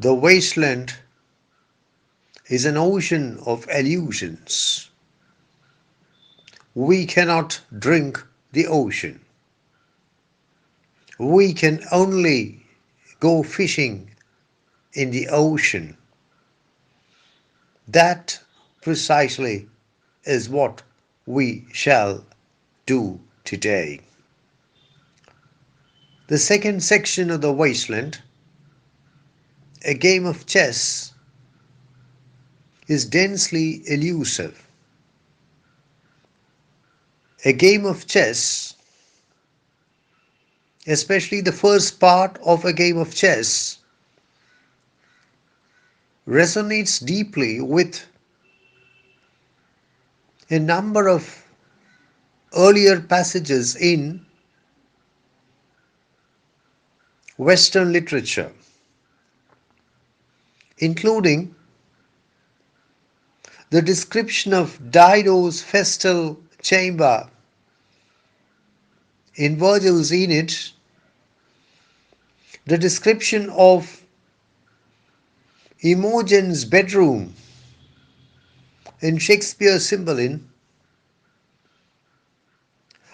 The wasteland is an ocean of illusions. We cannot drink the ocean. We can only go fishing in the ocean. That precisely is what we shall do today. The second section of the wasteland, a game of chess, is densely elusive. A game of chess, especially the first part of a game of chess, resonates deeply with a number of earlier passages in Western literature, including the description of Dido's festal chamber in Virgil's Aeneid, the description of Imogen's bedroom in Shakespeare's Cymbeline,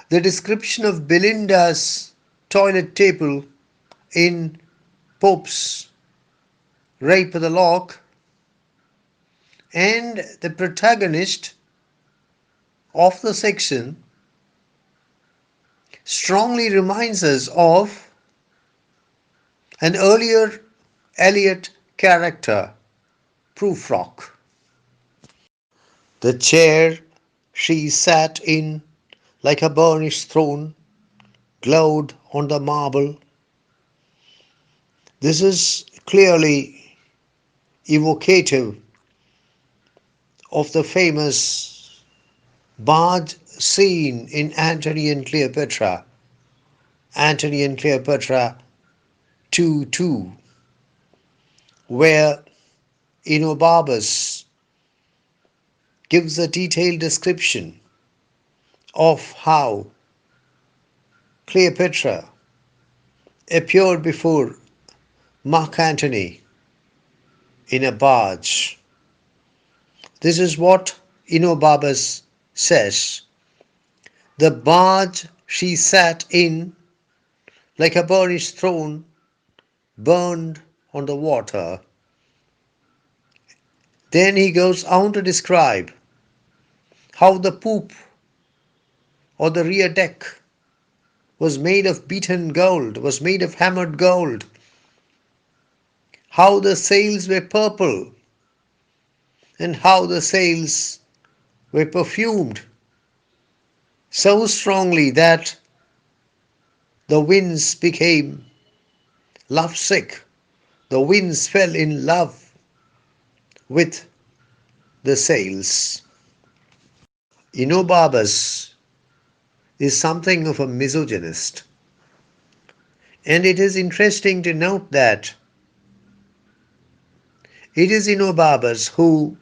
the description of Belinda's toilet table in Pope's Rape of the Lock, and the protagonist of the section strongly reminds us of an earlier Eliot character, Proofrock. The chair she sat in, like a burnished throne, glowed on the marble. This is clearly evocative of the famous barge scene in Antony and Cleopatra, Antony and Cleopatra 2:2, where Enobarbus gives a detailed description of how Cleopatra appeared before Mark Antony in a barge. This is what Enobarbus says. The barge she sat in, like a burnished throne, burned on the water. Then he goes on to describe how the poop or the rear deck was made of beaten gold, was made of hammered gold, how the sails were purple, and how the sails were perfumed so strongly that the winds became lovesick. The winds fell in love with the sails. Enobarbus is something of a misogynist. And it is interesting to note that it is Enobarbus who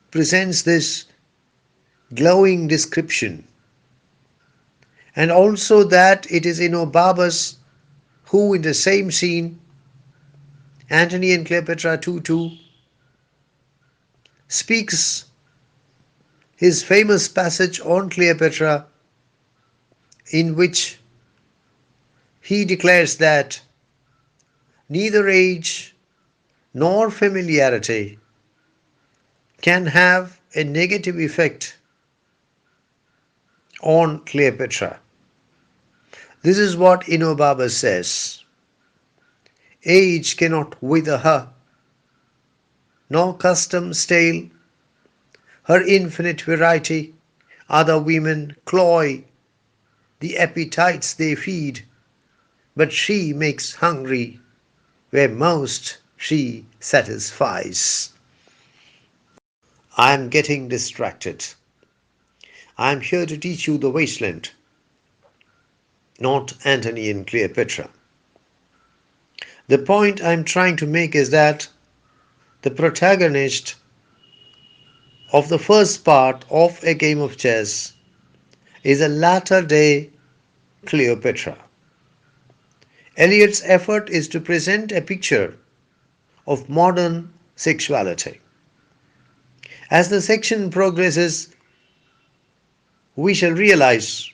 presents this glowing description, and also that it is Enobarbus who, in the same scene, Antony and Cleopatra 2:2, speaks his famous passage on Cleopatra, in which he declares that neither age nor familiarity can have a negative effect on Cleopatra. This is what Enobarbus says. Age cannot wither her, nor custom stale. Her infinite variety, other women cloy the appetites they feed, but she makes hungry where most she satisfies. I am getting distracted. I am here to teach you the wasteland, not Antony and Cleopatra. The point I am trying to make is that the protagonist of the first part of a game of chess is a latter-day Cleopatra. Eliot's effort is to present a picture of modern sexuality. As the section progresses, we shall realize,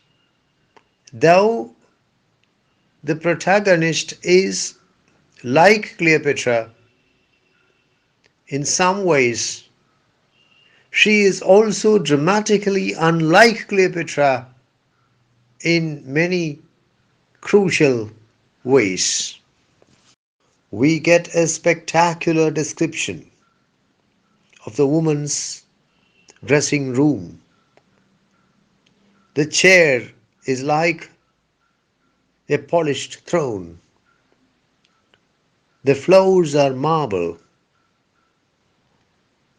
though the protagonist is like Cleopatra in some ways, she is also dramatically unlike Cleopatra in many crucial ways. We get a spectacular description of the woman's dressing room. The chair is like a polished throne. The floors are marble.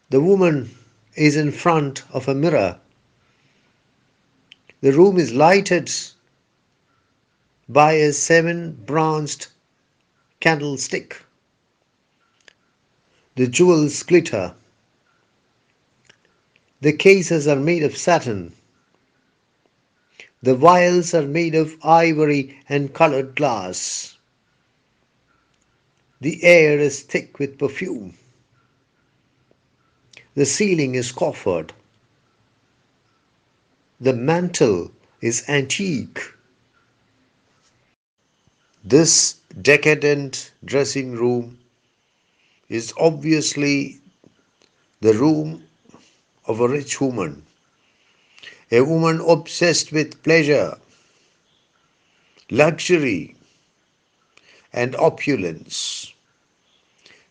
The woman is in front of a mirror. The room is lighted by a seven-branched candlestick. The jewels glitter. The cases are made of satin. The vials are made of ivory and colored glass. The air is thick with perfume. The ceiling is coffered. The mantel is antique. This decadent dressing room is obviously the room of a rich woman, a woman obsessed with pleasure, luxury, and opulence.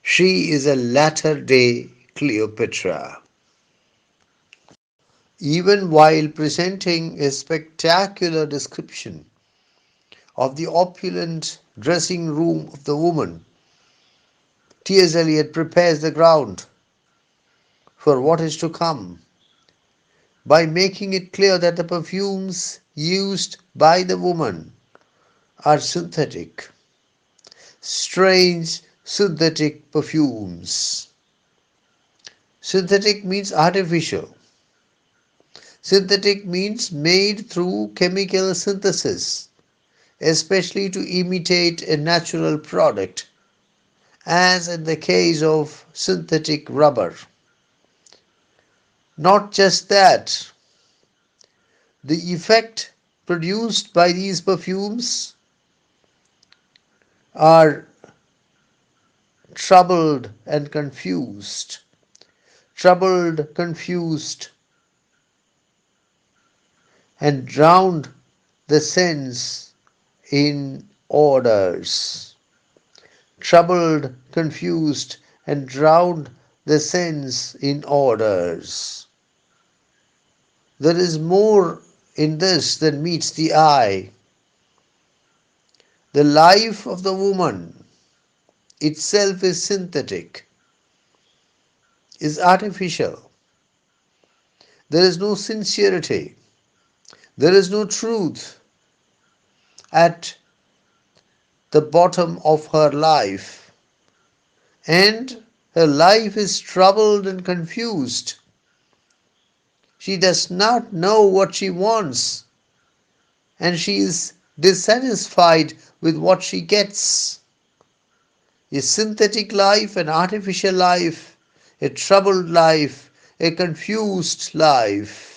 She is a latter day Cleopatra. Even while presenting a spectacular description of the opulent dressing room of the woman, T.S. Eliot prepares the ground for what is to come by making it clear that the perfumes used by the woman are synthetic, strange synthetic perfumes. Synthetic means artificial. Synthetic means made through chemical synthesis, especially to imitate a natural product, as in the case of synthetic rubber. Not just that, the effect produced by these perfumes are troubled and confused. Troubled, confused, and drowned the sense in orders. Troubled, confused, and drowned the sense in orders. There is more in this than meets the eye. The life of the woman itself is synthetic, is artificial. There is no sincerity. There is no truth at the bottom of her life. And her life is troubled and confused. She does not know what she wants, and she is dissatisfied with what she gets. A synthetic life, an artificial life, a troubled life, a confused life.